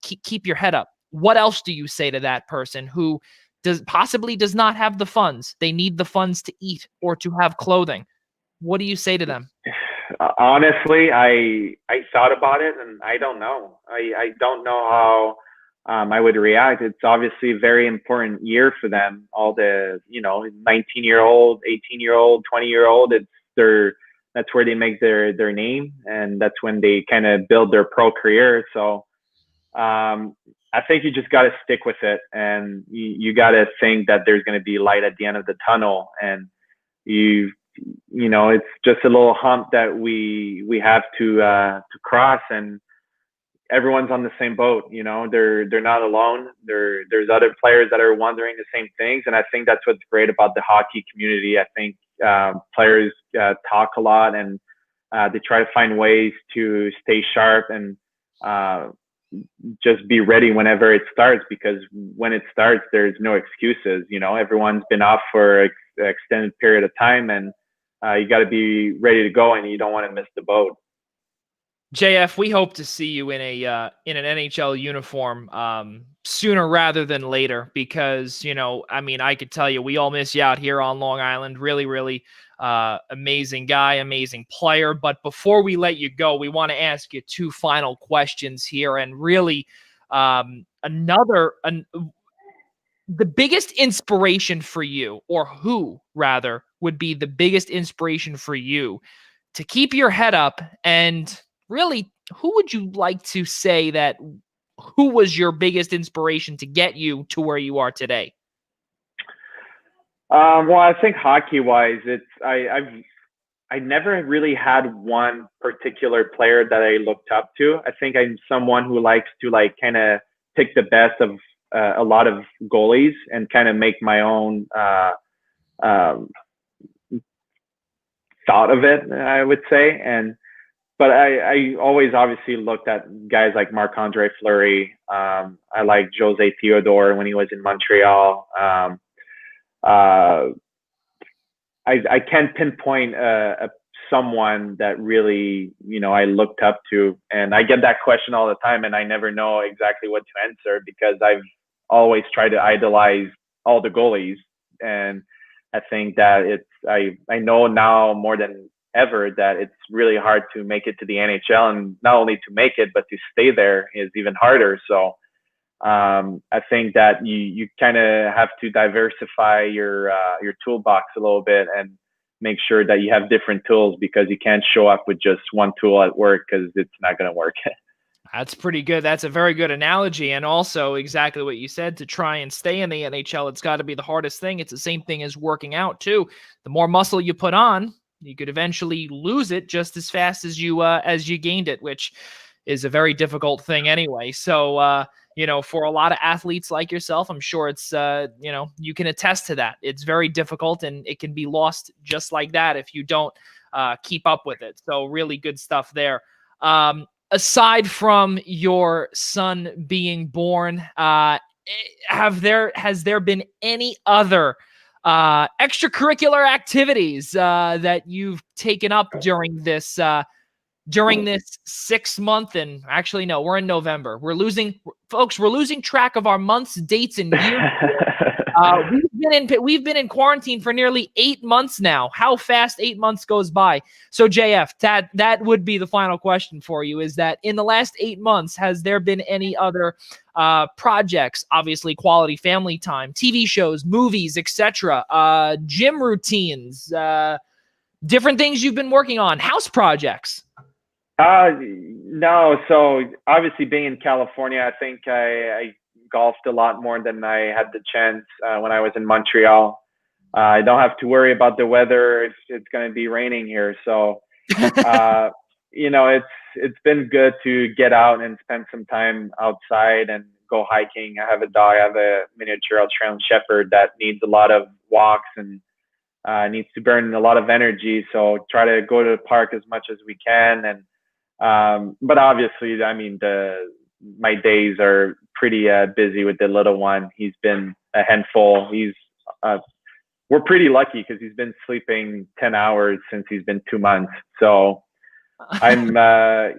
keep your head up. What else do you say to that person who does not have the funds? They need the funds to eat or to have clothing. What do you say to them? Honestly, I thought about it, and I don't know. I don't know how I would react. It's obviously a very important year for them. All the 19-year-old, 18-year-old, 20-year-old. That's where they make their name, and that's when they kind of build their pro career. So I think you just got to stick with it, and you got to think that there's going to be light at the end of the tunnel, and it's just a little hump that we have to cross, and everyone's on the same boat. They're not alone. There's other players that are wondering the same things, and I think that's what's great about the hockey community. I think players talk a lot, and they try to find ways to stay sharp and just be ready whenever it starts, because when it starts, there's no excuses. Everyone's been off for an extended period of time, and you got to be ready to go, and you don't want to miss the boat. JF, we hope to see you in an NHL uniform sooner rather than later, because I could tell you, we all miss you out here on Long Island. Really, really amazing guy, amazing player. But before we let you go, we want to ask you two final questions here, and really the biggest inspiration for you, or who rather would be the biggest inspiration for you to keep your head up, and really, who would you like to say that who was your biggest inspiration to get you to where you are today? Well, I think hockey-wise, I never really had one particular player that I looked up to. I think I'm someone who likes to kind of pick the best of a lot of goalies and kind of make my own thought of it, I would say. But I always obviously looked at guys like Marc-Andre Fleury. I like Jose Theodore when he was in Montreal. I can't pinpoint someone that really, I looked up to. And I get that question all the time, and I never know exactly what to answer, because I've always tried to idolize all the goalies. And I think that I know now more than ever that it's really hard to make it to the NHL, and not only to make it, but to stay there is even harder. So I think that you kind of have to diversify your toolbox a little bit, and make sure that you have different tools, because you can't show up with just one tool at work, because it's not going to work. That's pretty good. That's a very good analogy. And also exactly what you said, to try and stay in the NHL, it's got to be the hardest thing. It's the same thing as working out too. The more muscle you put on, you could eventually lose it just as fast as you gained it, which is a very difficult thing anyway. So, for a lot of athletes like yourself, I'm sure it's, you can attest to that. It's very difficult, and it can be lost just like that if you don't keep up with it. So really good stuff there. Aside from your son being born, has there been any other extracurricular activities that you've taken up during this 6 month? And actually, no, we're in November. We're losing track of our months, dates, and years. We've been in quarantine for nearly 8 months now. How fast 8 months goes by. So JF, that would be the final question for you, is that in the last 8 months, has there been any other projects, obviously quality family time, TV shows, movies, etc., gym routines, different things you've been working on, house projects? No. So obviously, being in California, I think I golfed a lot more than I had the chance when I was in Montreal. I don't have to worry about the weather. It's going to be raining here. So, it's been good to get out and spend some time outside and go hiking. I have a dog. I have a miniature Australian Shepherd that needs a lot of walks and needs to burn a lot of energy. So try to go to the park as much as we can. And but obviously, I mean, my days are pretty busy with the little one. He's been a handful. We're pretty lucky because he's been sleeping 10 hours since he's been 2 months. So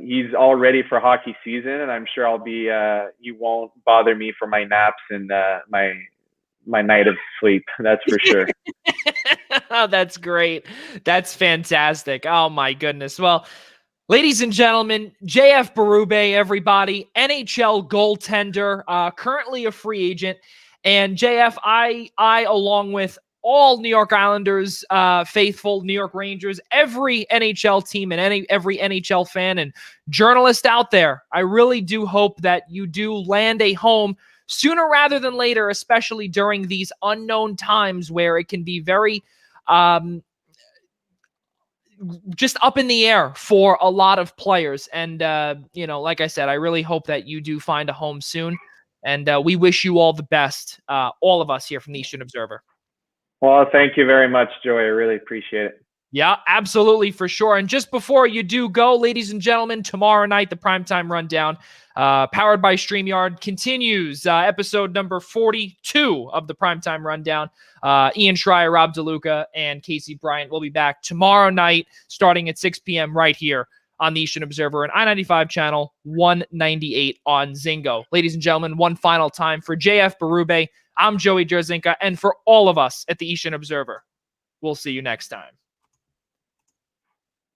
he's all ready for hockey season, and I'm sure he won't bother me for my naps and my night of sleep. That's for sure. Oh, that's great. That's fantastic. Oh my goodness. Well, ladies and gentlemen, JF Berube, everybody, NHL goaltender, currently a free agent. And JF, I along with all New York Islanders faithful, New York Rangers, every NHL team and every NHL fan and journalist out there, I really do hope that you do land a home sooner rather than later, especially during these unknown times where it can be very just up in the air for a lot of players. And, like I said, I really hope that you do find a home soon. And we wish you all the best, all of us here from the Eastern Observer. Well, thank you very much, Joey. I really appreciate it. Yeah, absolutely, for sure. And just before you do go, ladies and gentlemen, tomorrow night, the Primetime Rundown, powered by StreamYard, continues episode number 42 of the Primetime Rundown. Ian Schreier, Rob DeLuca, and Casey Bryant will be back tomorrow night, starting at 6 p.m. right here on the Eastern Observer and I-95 channel 198 on Zingo. Ladies and gentlemen, one final time for JF Berube, I'm Joey Jarzynka, and for all of us at the Eastern Observer, we'll see you next time.